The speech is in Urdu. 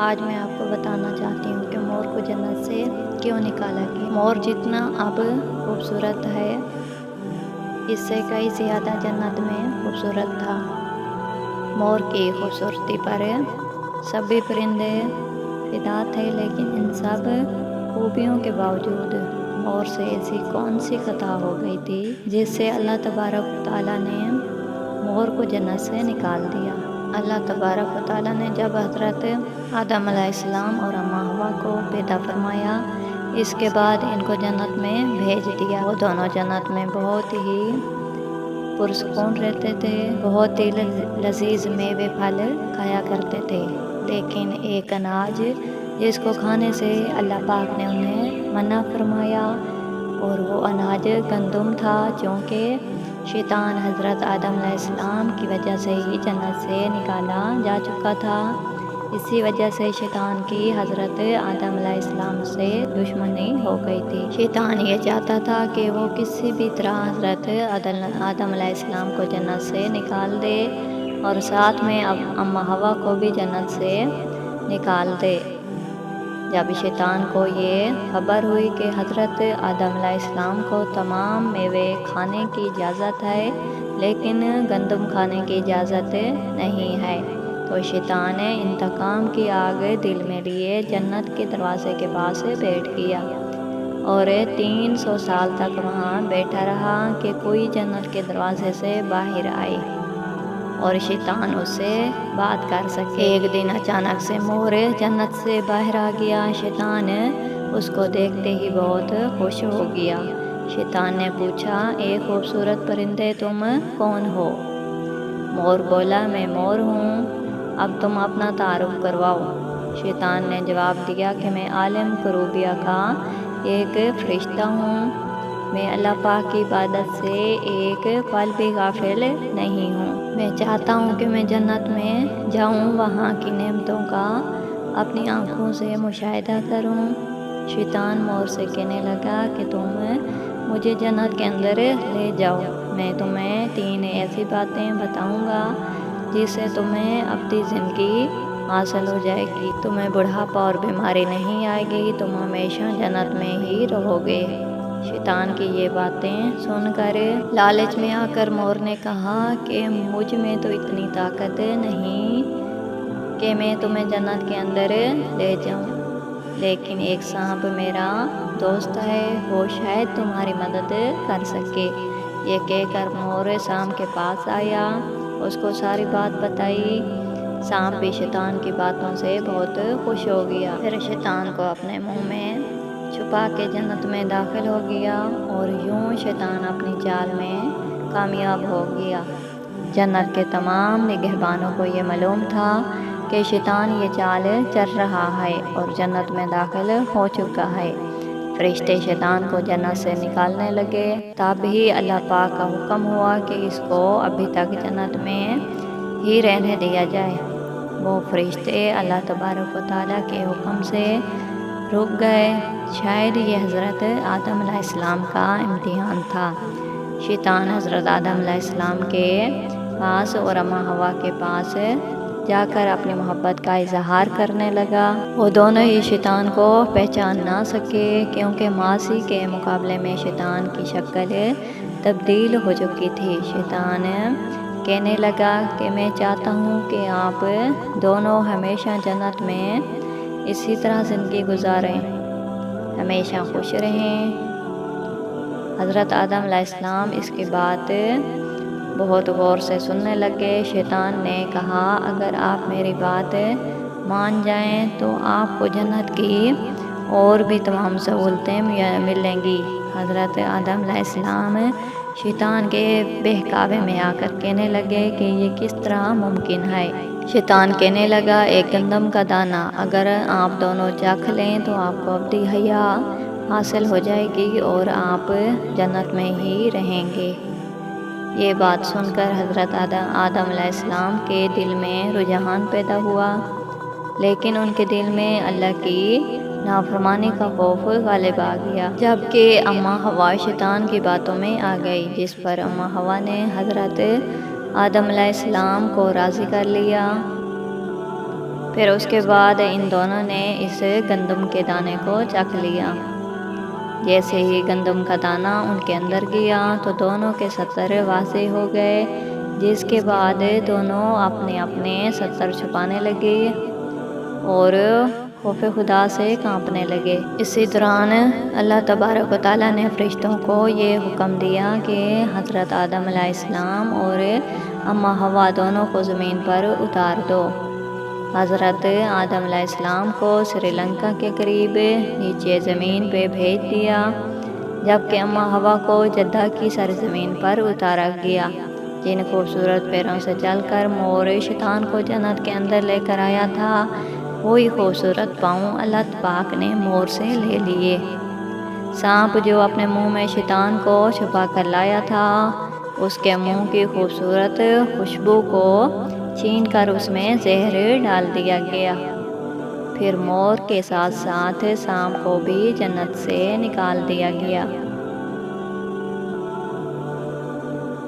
آج میں آپ کو بتانا چاہتی ہوں کہ مور کو جنت سے کیوں نکالا گیا۔ مور جتنا اب خوبصورت ہے، اس سے کئی زیادہ جنت میں خوبصورت تھا۔ مور کی خوبصورتی پر سبھی پرندے فدا تھے، لیکن ان سب خوبیوں کے باوجود مور سے ایسی کون سی خطا ہو گئی تھی جس سے اللہ تبارک و تعالیٰ نے مور کو جنت سے نکال دیا۔ اللہ تبارک و تعالیٰ نے جب حضرت آدم علیہ السلام اور اماں حوا کو پیدا فرمایا، اس کے بعد ان کو جنت میں بھیج دیا۔ وہ دونوں جنت میں بہت ہی پرسکون رہتے تھے، بہت ہی لذیذ میوے پھل کھایا کرتے تھے، لیکن ایک اناج جس کو کھانے سے اللہ پاک نے انہیں منع فرمایا، اور وہ اناج گندم تھا، چونکہ شیطان حضرت آدم علیہ السلام کی وجہ سے ہی جنت سے نکالا جا چکا تھا۔ اسی وجہ سے شیطان کی حضرت آدم علیہ السلام سے دشمنی ہو گئی تھی۔ شیطان یہ چاہتا تھا کہ وہ کسی بھی طرح حضرت آدم علیہ السلام کو جنت سے نکال دے، اور ساتھ میں اماں حوا کو بھی جنت سے نکال دے۔ جب شیطان کو یہ خبر ہوئی کہ حضرت آدم علیہ السلام کو تمام میوے کھانے کی اجازت ہے، لیکن گندم کھانے کی اجازت نہیں ہے، تو شیطان نے انتقام کی آگ دل میں لیے جنت کے دروازے کے پاس بیٹھ گیا، اور 300 سال تک وہاں بیٹھا رہا کہ کوئی جنت کے دروازے سے باہر آئے اور شیطان اس سے بات کر سکے۔ ایک دن اچانک سے مور جنت سے باہر آ گیا۔ شیطان اس کو دیکھتے ہی بہت خوش ہو گیا۔ شیطان نے پوچھا، اے خوبصورت پرندے، تم کون ہو؟ مور بولا، میں مور ہوں، اب تم اپنا تعارف کرواؤ۔ شیطان نے جواب دیا کہ میں عالم کروبیہ کا ایک فرشتہ ہوں، میں اللہ پاک کی عبادت سے ایک پل بھی غافل نہیں ہوں۔ میں چاہتا ہوں کہ میں جنت میں جاؤں، وہاں کی نعمتوں کا اپنی آنکھوں سے مشاہدہ کروں۔ شیطان مور سے کہنے لگا کہ تم مجھے جنت کے اندر لے جاؤ، میں تمہیں 3 ایسی باتیں بتاؤں گا جس سے تمہیں اپنی زندگی حاصل ہو جائے گی، تمہیں بڑھاپا اور بیماری نہیں آئے گی، تم ہمیشہ جنت میں ہی رہو گے۔ شیطان کی یہ باتیں سن کر لالچ میں آ کر مور نے کہا کہ مجھ میں تو اتنی طاقت نہیں کہ میں تمہیں جنت کے اندر لے جاؤں، لیکن ایک سانپ میرا دوست ہے، وہ شاید تمہاری مدد کر سکے۔ یہ کہہ کر مور سانپ کے پاس آیا، اس کو ساری بات بتائی۔ سانپ بھی شیطان کی باتوں سے بہت خوش ہو گیا، پھر شیطان کو اپنے منہ میں چھپا کے جنت میں داخل ہو گیا، اور یوں شیطان اپنی چال میں کامیاب ہو گیا۔ جنت کے تمام نگہبانوں کو یہ معلوم تھا کہ شیطان یہ چال چل رہا ہے اور جنت میں داخل ہو چکا ہے۔ فرشتے شیطان کو جنت سے نکالنے لگے، تب ہی اللہ پاک کا حکم ہوا کہ اس کو ابھی تک جنت میں ہی رہنے دیا جائے۔ وہ فرشتے اللہ تبارک و تعالیٰ کے حکم سے رک گئے۔ شاید یہ حضرت آدم علیہ السلام کا امتحان تھا۔ شیطان حضرت آدم علیہ السلام کے پاس اور اماں حوا کے پاس جا کر اپنی محبت کا اظہار کرنے لگا۔ وہ دونوں ہی شیطان کو پہچان نہ سکے، کیونکہ ماضی کے مقابلے میں شیطان کی شکل تبدیل ہو چکی تھی۔ شیطان کہنے لگا کہ میں چاہتا ہوں کہ آپ دونوں ہمیشہ جنت میں اسی طرح زندگی گزاریں، ہمیشہ خوش رہیں۔ حضرت آدم علیہ السلام اس کی بات بہت غور سے سننے لگے۔ شیطان نے کہا، اگر آپ میری بات مان جائیں تو آپ کو جنت کی اور بھی تمام سہولتیں ملیں گی۔ حضرت آدم علیہ السلام شیطان کے بہکاوے میں آ کر کہنے لگے کہ یہ کس طرح ممکن ہے۔ شیطان کہنے لگا، ایک گندم کا دانہ اگر آپ دونوں چکھ لیں تو آپ کو ابدی حیات حاصل ہو جائے گی اور آپ جنت میں ہی رہیں گے۔ یہ بات سن کر حضرت آدم علیہ السلام کے دل میں رجحان پیدا ہوا، لیکن ان کے دل میں اللہ کی نافرمانی کا خوف غالب آ گیا، جبکہ اماں حوا شیطان کی باتوں میں آ گئی، جس پر اماں حوا نے حضرت آدم علیہ السلام کو راضی کر لیا۔ پھر اس کے بعد ان دونوں نے اس گندم کے دانے کو چکھ لیا۔ جیسے ہی گندم کا دانہ ان کے اندر گیا تو دونوں کے ستر واضح ہو گئے، جس کے بعد دونوں اپنے اپنے ستر چھپانے لگے اور خوف خدا سے کانپنے لگے۔ اسی دوران اللہ تبارک و تعالیٰ نے فرشتوں کو یہ حکم دیا کہ حضرت آدم علیہ السلام اور اماں حوا دونوں کو زمین پر اتار دو۔ حضرت آدم علیہ السلام کو سری لنکا کے قریب نیچے زمین پہ بھیج دیا، جبکہ اماں حوا کو جدہ کی سرزمین پر اتارا گیا۔ جن خوبصورت پیروں سے چل کر مور شیطان کو جنت کے اندر لے کر آیا تھا، وہی خوبصورت پاؤں اللہ پاک نے مور سے لے لیے۔ سانپ جو اپنے منہ میں شیطان کو چھپا کر لایا تھا، اس کے منہ کی خوبصورت خوشبو کو چھین کر اس میں زہر ڈال دیا گیا۔ پھر مور کے ساتھ ساتھ سانپ کو بھی جنت سے نکال دیا گیا۔